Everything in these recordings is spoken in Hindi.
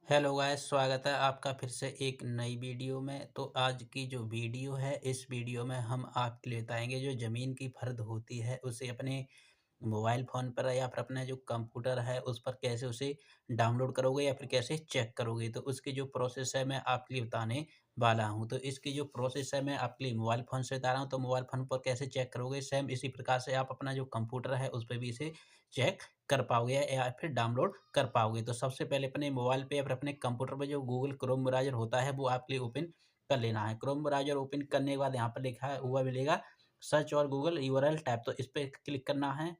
हेलो गाइस, स्वागत है आपका फिर से एक नई वीडियो में। तो आज की जो वीडियो है, इस वीडियो में हम आपके लिए बताएंगे जो ज़मीन की फ़र्द होती है उसे अपने मोबाइल फ़ोन पर या फिर अपना जो कंप्यूटर है उस पर कैसे उसे डाउनलोड करोगे या फिर कैसे चेक करोगे। तो उसकी जो प्रोसेस है मैं आपके लिए बताने वाला हूँ। तो इसकी जो प्रोसेस है मैं आपके लिए मोबाइल फ़ोन से बता रहा हूँ। तो मोबाइल फ़ोन पर कैसे चेक करोगे, सेम इसी प्रकार से आप अपना जो कंप्यूटर है उस पे भी इसे चेक कर पाओगे या फिर डाउनलोड कर पाओगे। तो सबसे पहले अपने मोबाइल पे या फिर अपने कंप्यूटर पे जो गूगल क्रोम ब्राउज़र होता है वो आपके लिए ओपन कर लेना है। क्रोम ब्राउज़र ओपन करने के बाद यहाँ पर लिखा हुआ मिलेगा सर्च और गूगल यूआरएल टैब, तो इस पे क्लिक करना है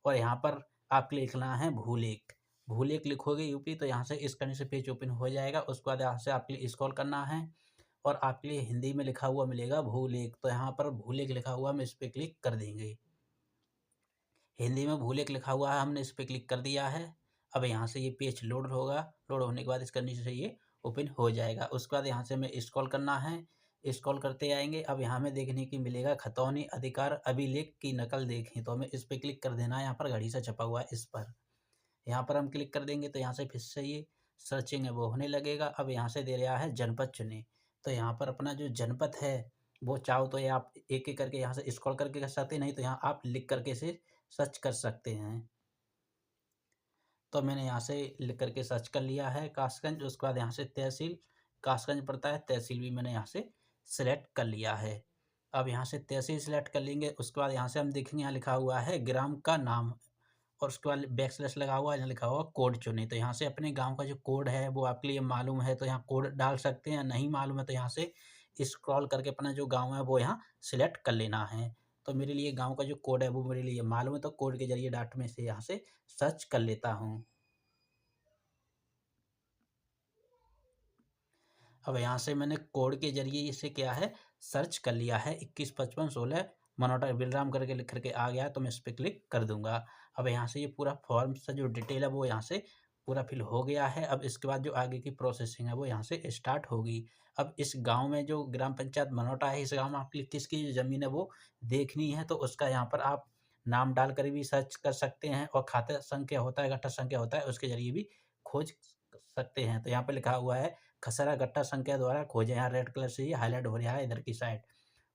और यहाँ पर आपको लिखना है भूलेख। भूलेख लिखोगे यूपी तो यहाँ से इस तरह से पेज ओपन हो जाएगा। उसके बाद यहाँ से आपके लिए स्क्रॉल करना है और आपके लिए हिंदी में लिखा हुआ मिलेगा भूलेख। तो यहाँ पर भूलेख लिखा हुआ हम इस पे क्लिक कर देंगे। हिंदी में भूलेख लिखा हुआ है, हमने इस पे क्लिक कर दिया है। अब यहाँ से ये पेज लोड होगा, लोड होने के बाद इसका नीचे से ये ओपन हो जाएगा। उसके बाद यहाँ से हमें स्क्रॉल करना है, स्क्रॉल करते आएँगे। अब यहाँ हमें देखने की मिलेगा खतौनी अधिकार अभिलेख की नकल देखें, तो हमें इस पे क्लिक कर देना है। यहाँ पर घड़ी सा छपा हुआ है इस पर। यहाँ पर हम क्लिक कर देंगे तो यहाँ से फिर से ये सर्चिंग है वो होने लगेगा। अब यहाँ से दे रहा है जनपद चुनें, तो यहाँ पर अपना जो जनपद है वो चाहो तो ये आप एक-एक करके यहाँ से स्क्रॉल करके कर सकते हैं, नहीं तो यहाँ आप लिख करके इसे सर्च कर सकते हैं। तो मैंने यहाँ से लिख करके सर्च कर लिया है कासगंज। उसके बाद यहाँ से तहसील कासगंज पड़ता है, तहसील भी मैंने यहाँ से सेलेक्ट कर लिया है। अब यहाँ से तहसील सेलेक्ट कर लेंगे, उसके बाद यहाँ से हम देखेंगे यहाँ लिखा हुआ है ग्राम का नाम और उसके बाद बैकस्लैश लगा हुआ है, यहाँ लिखा हुआ कोड चुनें। तो यहाँ से अपने गाँव का जो कोड है वो आपके लिए मालूम है तो यहाँ कोड डाल सकते हैं, नहीं मालूम है तो यहाँ से स्क्रॉल करके अपना जो गाँव है वो यहाँ सेलेक्ट कर लेना है। तो मेरे लिए गाँव का जो कोड है वो मेरे लिए मालूम है, तो कोड के ज़रिए डाट में से यहाँ से सर्च कर लेता हूँ। अब यहाँ से मैंने कोड के ज़रिए इसे क्या है सर्च कर लिया है, 215516 मनोटा बिलराम करके लिख कर के आ गया है, तो मैं इस पे क्लिक कर दूँगा। अब यहाँ से ये पूरा फॉर्म सा जो डिटेल है वो यहाँ से पूरा फिल हो गया है। अब इसके बाद जो आगे की प्रोसेसिंग है वो यहाँ से स्टार्ट होगी। अब इस गाँव में जो ग्राम पंचायत मनोटा है, इस गाँव में आपकी किसकी जो ज़मीन है वो देखनी है, तो उसका यहाँ पर आप नाम डाल कर भी सर्च कर सकते हैं और खाता संख्या होता है, गट्ठा संख्या होता है, उसके ज़रिए भी खोज सकते हैं। तो यहाँ पे लिखा हुआ है खसरा गट्टा संख्या द्वारा खोजें, यहाँ रेड कलर से ये हाइलाइट हो रहा है इधर की साइड।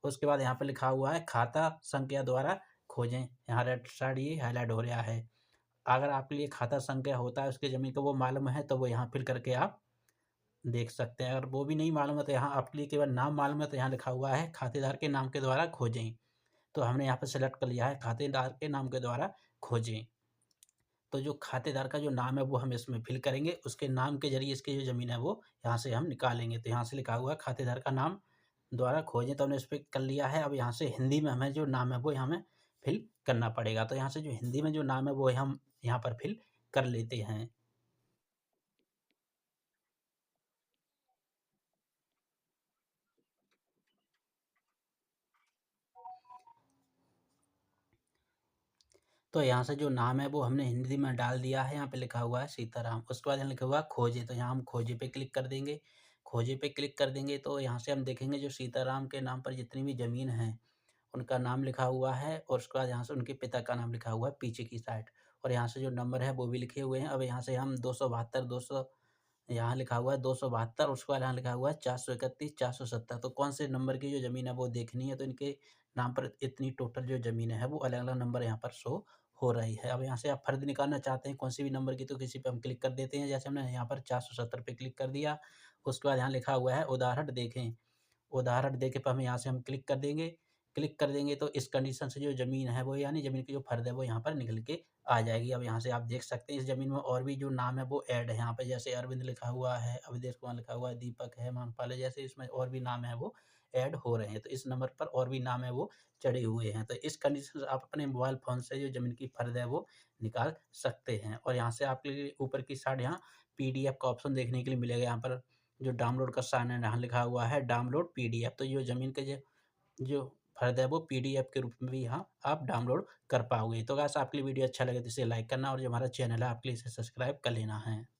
उसके बाद यहाँ पे लिखा हुआ है खाता संख्या द्वारा खोजें, यहाँ रेड साइड ये हाइलाइट हो रहा है। अगर आपके लिए खाता संख्या होता है उसकी ज़मीन का वो मालूम है तो वो यहाँ फिल करके आप देख सकते हैं। अगर वो भी नहीं मालूम है तो यहाँ आपके लिए केवल नाम मालूम है तो यहाँ लिखा हुआ है खातेदार के नाम के द्वारा खोजें। तो हमने यहाँ पे सेलेक्ट कर लिया है खातेदार के नाम के द्वारा खोजें। तो जो खातेदार का जो नाम है वो हम इसमें फ़िल करेंगे, उसके नाम के ज़रिए इसकी जो ज़मीन है वो यहाँ से हम निकालेंगे। तो यहाँ से लिखा हुआ है खातेदार का नाम द्वारा खोजें, तो हमने इस पे कर लिया है। अब यहाँ से हिंदी में हमें जो नाम है वो यहाँ हमें फ़िल करना पड़ेगा। तो यहाँ से जो हिंदी में जो नाम है वो हम यहाँ पर फ़िल कर लेते हैं। तो यहाँ से जो नाम है वो हमने हिंदी में डाल दिया है, यहाँ पे लिखा हुआ है सीताराम। उसके बाद यहाँ लिखा हुआ है खोजे, तो यहाँ हम खोजे पे क्लिक कर देंगे। खोजे पे क्लिक कर देंगे तो यहाँ से हम देखेंगे जो सीताराम के नाम पर जितनी भी ज़मीन है उनका नाम लिखा हुआ है और उसके बाद यहाँ से उनके पिता का नाम लिखा हुआ है पीछे की साइड, और यहाँ से जो नंबर है वो भी लिखे हुए हैं। अब यहाँ से हम 272 200 यहाँ लिखा हुआ है 272, उसके बाद यहाँ लिखा हुआ है 431 470। तो कौन से नंबर की जो ज़मीन है वो देखनी है, तो इनके नाम पर इतनी टोटल जो ज़मीनें हैं वो अलग-अलग नंबर यहाँ पर शो हो रही है। अब यहाँ से आप फ़र्द निकालना चाहते हैं कौन-सी भी नंबर की, तो किसी पे हम क्लिक कर देते हैं। जैसे हमने यहाँ पर 470 पे क्लिक कर दिया। उसके बाद यहाँ लिखा हुआ है उदाहरण देखें। उदाहरण देके पे हमें यहाँ से हम क्लिक कर देंगे। क्लिक कर देंगे तो इस कंडीशन से जो ज़मीन है वो यानी ज़मीन की जो फ़र्द है वो यहाँ पर निकल के आ जाएगी। अब यहाँ से आप देख सकते हैं इस ज़मीन में और भी जो नाम है वो ऐड है यहाँ पे, जैसे अरविंद लिखा हुआ है, अवधेश कुमार लिखा हुआ है, दीपक है, मानपाल है, जैसे इसमें और भी नाम है वो ऐड हो रहे हैं। तो इस नंबर पर और भी नाम है वो चढ़े हुए हैं। तो इस कंडीशन से आप अपने मोबाइल फ़ोन से जो ज़मीन की फ़र्द है वो निकाल सकते हैं। और यहाँ से आपके लिए ऊपर की साइड यहाँ पीडीएफ का ऑप्शन देखने के लिए मिलेगा। यहाँ पर जो डाउनलोड का साइन है यहाँ लिखा हुआ है डाउनलोड पीडीएफ, तो ये ज़मीन के जो फ़र्द है वो पीडीएफ के रूप में भी यहाँ आप डाउनलोड कर पाओगे। तो गाइस आपके लिए वीडियो अच्छा लगे तो इसे लाइक करना और जो हमारा चैनल है आपके लिए इसे सब्सक्राइब कर लेना है।